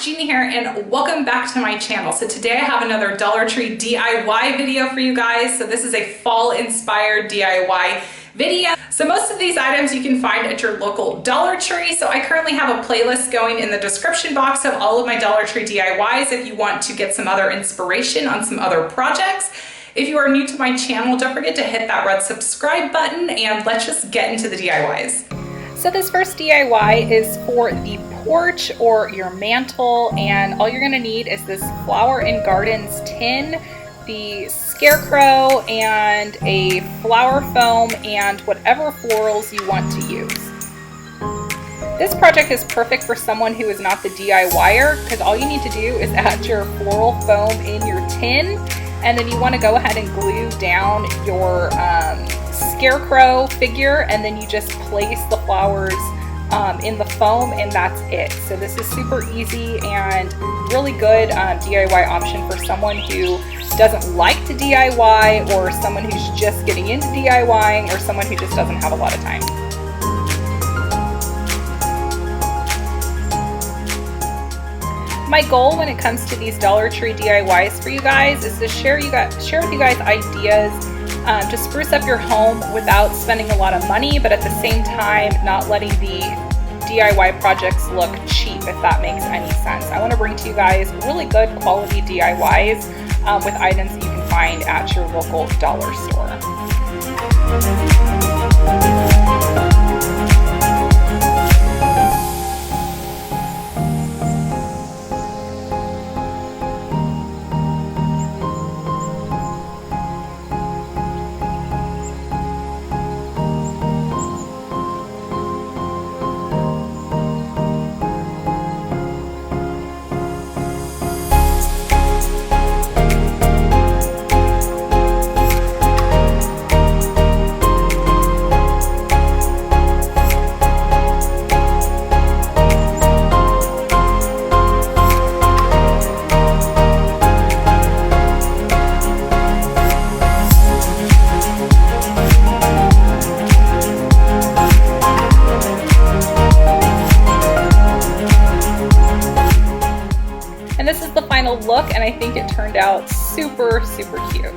Gina here, and welcome back to my channel. So today I have another Dollar Tree DIY video for you guys. So this is a fall inspired DIY video. So most of these items you can find at your local Dollar Tree. So I currently have a playlist going in the description box of all of my Dollar Tree DIYs if you want to get some other inspiration on some other projects. If you are new to my channel, don't forget to hit that red subscribe button, and let's just get into the DIYs. So this first DIY is for the porch or your mantle, and all you're going to need is this Flower and Gardens tin, the Scarecrow, and a flower foam, and whatever florals you want to use. This project is perfect for someone who is not the DIYer, because all you need to do is add your floral foam in your tin, and then you want to go ahead and glue down your Scarecrow figure, and then you just place the flowers in the foam, and that's it. So this is super easy and really good DIY option for someone who doesn't like to DIY, or someone who's just getting into DIYing, or someone who just doesn't have a lot of time. My goal when it comes to these Dollar Tree DIYs for you guys is to share with you guys ideas to spruce up your home without spending a lot of money, but at the same time not letting the DIY projects look cheap, if that makes any sense. I want to bring to you guys really good quality DIYs with items that you can find at your local dollar store. And this is the final look, and I think it turned out super, super cute.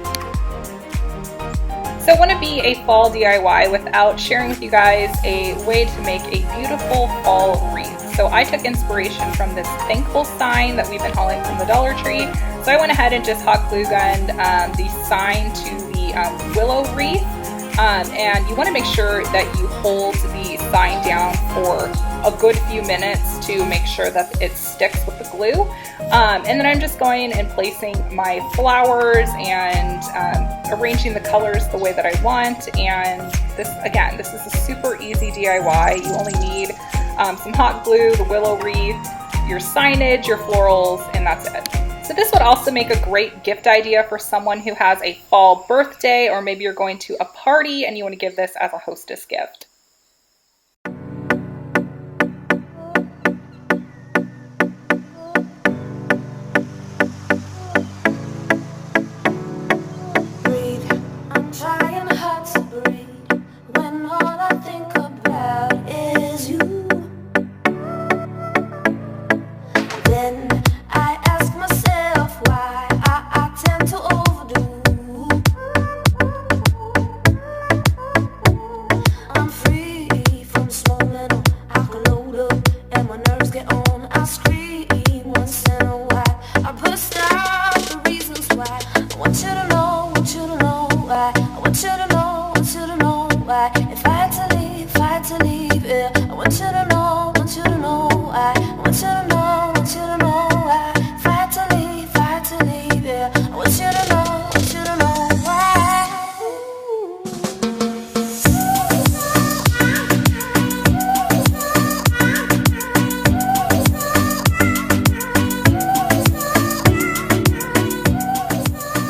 So I want to be a fall DIY without sharing with you guys a way to make a beautiful fall wreath. So I took inspiration from this thankful sign that we've been hauling from the Dollar Tree. So I went ahead and just hot glue gunned the sign to the willow wreath. And you want to make sure that you hold the sign down for a good few minutes to make sure that it sticks with the glue. And then I'm just going and placing my flowers and arranging the colors the way that I want. And this is a super easy DIY. You only need some hot glue, the willow wreath, your signage, your florals, and that's it. So this would also make a great gift idea for someone who has a fall birthday, or maybe you're going to a party and you want to give this as a hostess gift.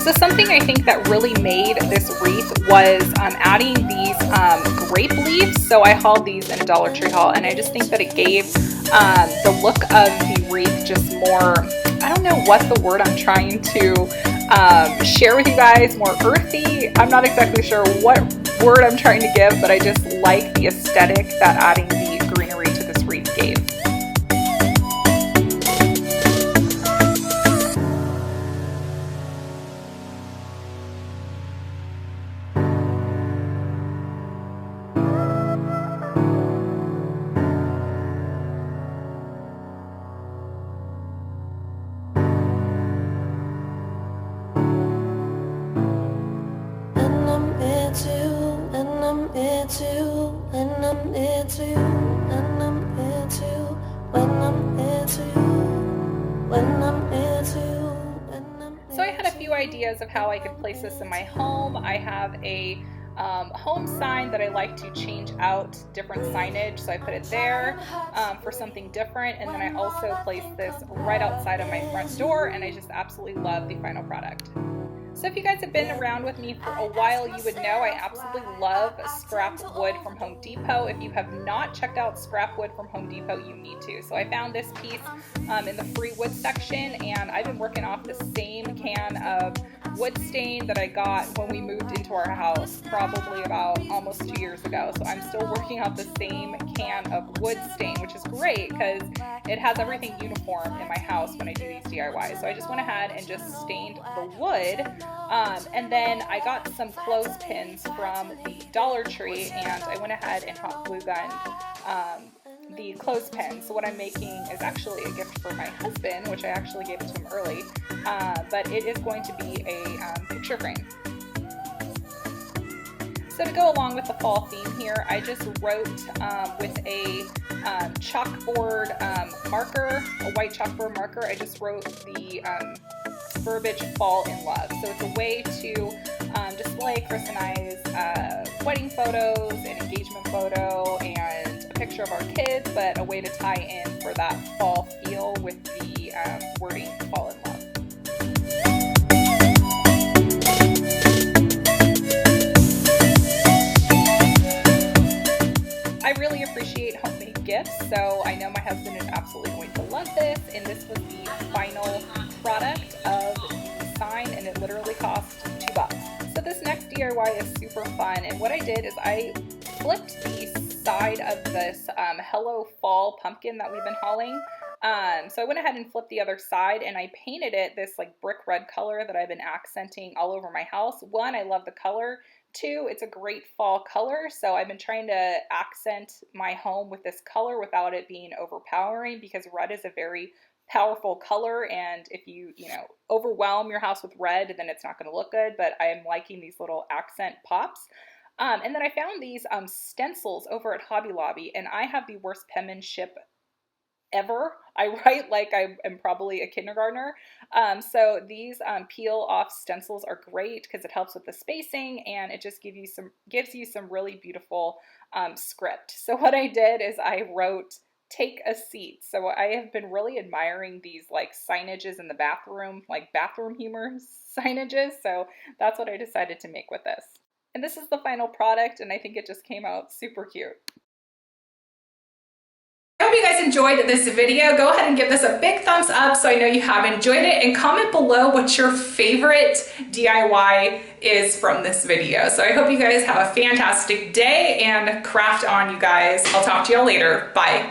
So something I think that really made this wreath was adding these grape leaves. So I hauled these in a Dollar Tree haul, and I just think that it gave the look of the wreath just more, I don't know what the word I'm trying to share with you guys, more earthy. I'm not exactly sure what word I'm trying to give, but I just like the aesthetic that adding the greenery to this wreath gave. to you, when I'm near to you, when I'm near to you, when I'm near to you, when I'm near to you, when I'm near. So I had a few ideas of how I could place this in my home. I have a home sign that I like to change out different signage, so I put it there for something different, and then I also placed this right outside of my front door, and I just absolutely love the final product. So if you guys have been around with me for a while, you would know I absolutely love scrap wood from Home Depot. If you have not checked out scrap wood from Home Depot, you need to. So I found this piece in the free wood section, and I've been working off the same can of wood stain that I got when we moved into our house, probably about almost 2 years ago. So I'm still working off the same can of wood stain, which is great because it has everything uniform in my house when I do these DIYs. So I just went ahead and just stained the wood. And then I got some clothespins from the Dollar Tree, and I went ahead and hot glue gunned the clothespins. So what I'm making is actually a gift for my husband, which I actually gave it to him early, but it is going to be a picture frame. So to go along with the fall theme here, I just wrote with a chalkboard marker, a white chalkboard marker, I just wrote the verbiage "fall in love." So it's a way to display Chris and I's wedding photos, an engagement photo, and a picture of our kids, but a way to tie in for that fall feel with the wording "fall in love." I really appreciate homemade gifts, so I know my husband is absolutely going to love this, and this was the final product of the sign, and it literally cost $2. So this next DIY is super fun, and what I did is I flipped the side of this Hello Fall pumpkin that we've been hauling. So I went ahead and flipped the other side, and I painted it this like brick red color that I've been accenting all over my house. One, I love the color. Two, it's a great fall color, so I've been trying to accent my home with this color without it being overpowering, because red is a very powerful color, and if you overwhelm your house with red, then it's not going to look good. But I am liking these little accent pops. And then I found these stencils over at Hobby Lobby, and I have the worst penmanship ever. I write like I am probably a kindergartner. So these peel off stencils are great because it helps with the spacing, and it just gives you some really beautiful script. So what I did is I wrote "take a seat." So I have been really admiring these like signages in the bathroom, like bathroom humor signages. So that's what I decided to make with this. And this is the final product, and I think it just came out super cute. I hope you guys enjoyed this video. Go ahead and give this a big thumbs up so I know you have enjoyed it, and comment below what your favorite DIY is from this video. So I hope you guys have a fantastic day, and craft on, you guys. I'll talk to y'all later. Bye.